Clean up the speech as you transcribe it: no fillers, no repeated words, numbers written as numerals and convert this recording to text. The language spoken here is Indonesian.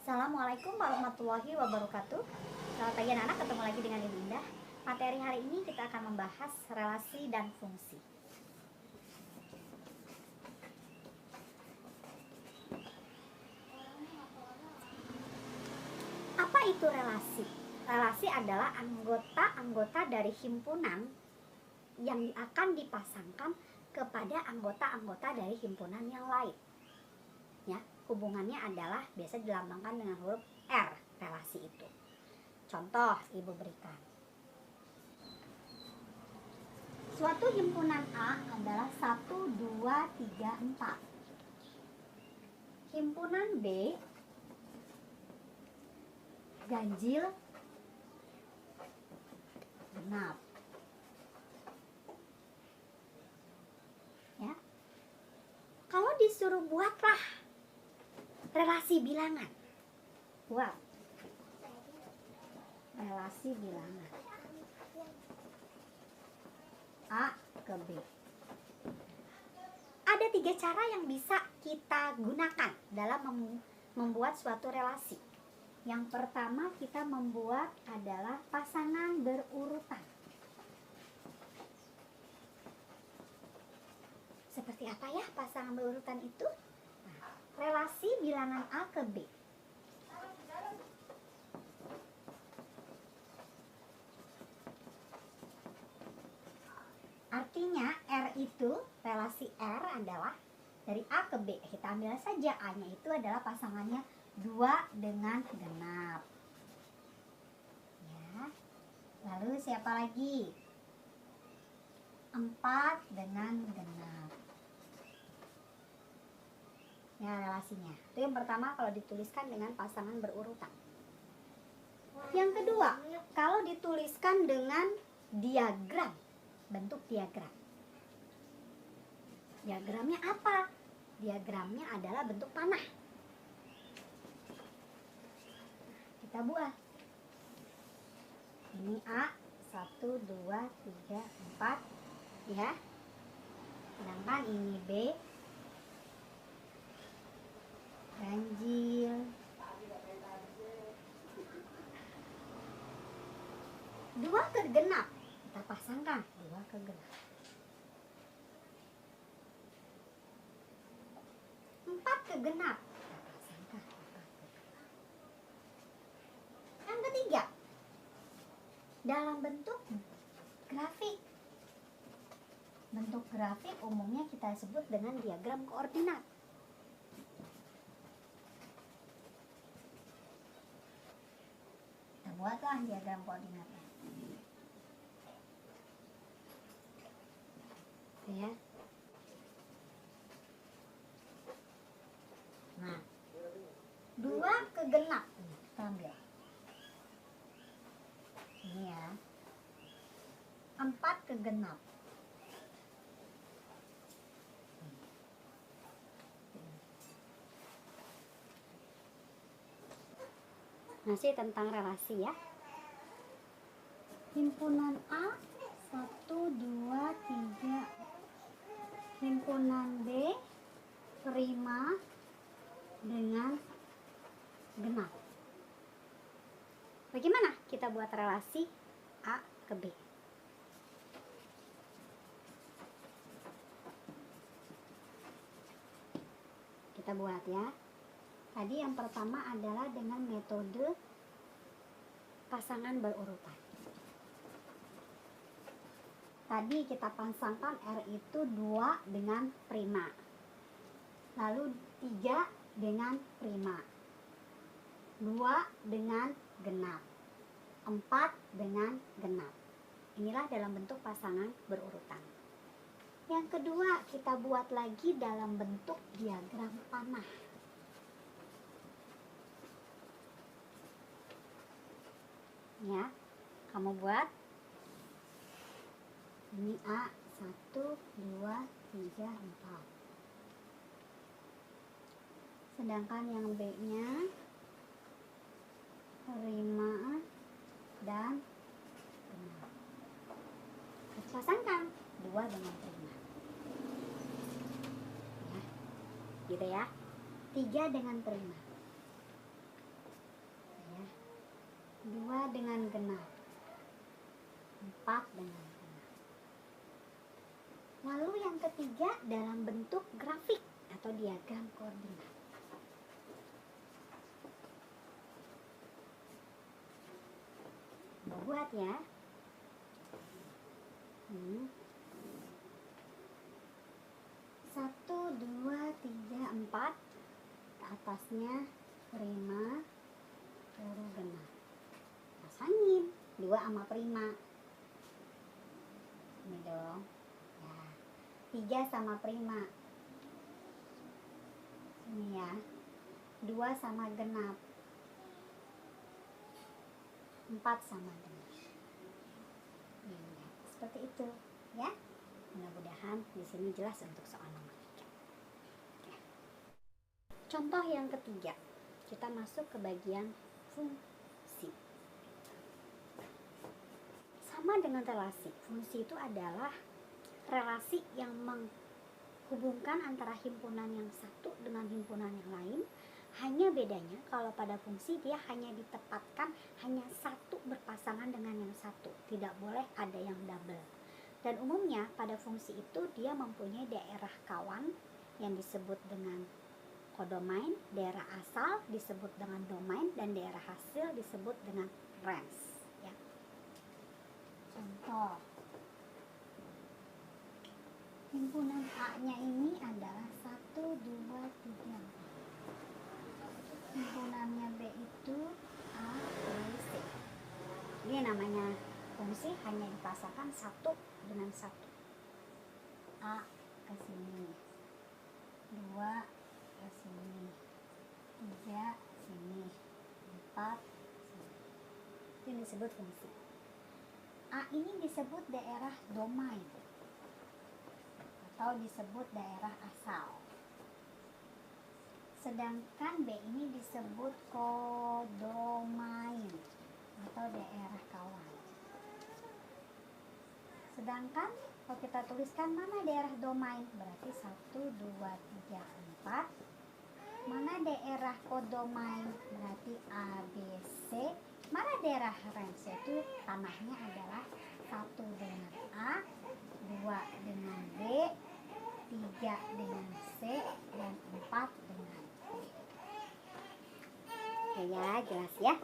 Assalamualaikum warahmatullahi wabarakatuh. Selamat pagi anak-anak, ketemu lagi dengan Ibu Indah. Materi hari ini kita akan membahas relasi dan fungsi. Apa itu relasi? Relasi adalah anggota-anggota dari himpunan yang akan dipasangkan kepada anggota-anggota dari himpunan yang lain. Ya, hubungannya adalah biasa dilambangkan dengan huruf R, relasi itu. Contoh Ibu berikan. Suatu himpunan A adalah 1, 2, 3, 4. Himpunan B ganjil genap. Ya. Kalau disuruh buatlah relasi bilangan. Buat relasi bilangan A ke B. Ada 3 cara yang bisa kita gunakan dalam membuat suatu relasi. Yang pertama kita membuat adalah pasangan berurutan. Seperti apa ya pasangan berurutan itu? Nah, relasi bilangan A ke B. Artinya R itu, relasi R adalah dari A ke B. Kita ambil saja A-nya itu adalah pasangannya 2 dengan genap. Ya. Lalu siapa lagi? 4 dengan genap. Ya, relasinya. Itu yang pertama kalau dituliskan dengan pasangan berurutan. Yang kedua, kalau dituliskan dengan diagram, bentuk diagram. Diagramnya apa? Diagramnya adalah bentuk panah. Kita buat. Ini A, 1, 2, 3, 4. Ya. Sedangkan ini B, ganjil. 2 ke genap. Kita pasangkan 2 ke genap. 4 ke genap. Kita pasangkan 4 ke genap. Yang ketiga, dalam bentuk grafik. Bentuk grafik umumnya kita sebut dengan diagram koordinat. Kita buatlah diagram koordinatnya. Ya. Nah, 2 ke genap. Kita ambil. Ini ya. 4 ke genap. Masih tentang relasi ya. Himpunan A 1, 2, 3. Himpunan B prima dengan genap. Bagaimana kita buat relasi A ke B? Kita buat ya. Tadi yang pertama adalah dengan metode pasangan berurutan. Tadi kita pasangkan R itu 2 dengan prima. Lalu 3 dengan prima. 2 dengan genap. 4 dengan genap. Inilah dalam bentuk pasangan berurutan. Yang kedua, kita buat lagi dalam bentuk diagram panah. Ya, kamu buat. Ini A 1, 2, 3, 4. Sedangkan yang B nya prima dan genap. Kita pasangkan 2 dengan prima. Ya, gitu ya. 3 dengan prima. dengan genap. 4 dengan genap. Lalu yang ketiga dalam bentuk grafik atau diagram koordinat. Buat ya. 1, 2, 3, 4. Atasnya prima, baru genap. Pasangin 2 sama prima. Ini dong. Ya. 3 sama prima. Ini ya. 2 sama genap. 4 sama genap. Ya, seperti itu ya. Mudah-mudahan di sini jelas untuk soal nomor 3. Contoh yang ketiga, kita masuk ke bagian fungsi. Sama dengan relasi, fungsi itu adalah relasi yang menghubungkan antara himpunan yang satu dengan himpunan yang lain. Hanya bedanya kalau pada fungsi dia hanya ditempatkan hanya satu berpasangan dengan yang satu, tidak boleh ada yang double. Dan umumnya pada fungsi itu dia mempunyai daerah kawan yang disebut dengan kodomain, daerah asal disebut dengan domain, dan daerah hasil disebut dengan range ya. Contoh, himpunan A-nya ini adalah 1, 2, 3, 4. Himpunannya B itu A, B, C. Ini namanya fungsi hanya dipasangkan satu dengan satu. A ke sini, 2 ke sini, 3 sini, 4 sini. Itu disebut fungsi. A ini disebut daerah domain atau disebut daerah asal. Sedangkan B ini disebut kodomain atau daerah kawan. Sedangkan kalau kita tuliskan mana daerah domain, berarti 1, 2, 3, 4. Mana daerah kodomain, berarti A, B, C. Mana daerah range, itu tanahnya adalah 1 dengan A, 2 dengan B, 3 dengan C, dan 4 dengan D. Oke ya, jelas ya.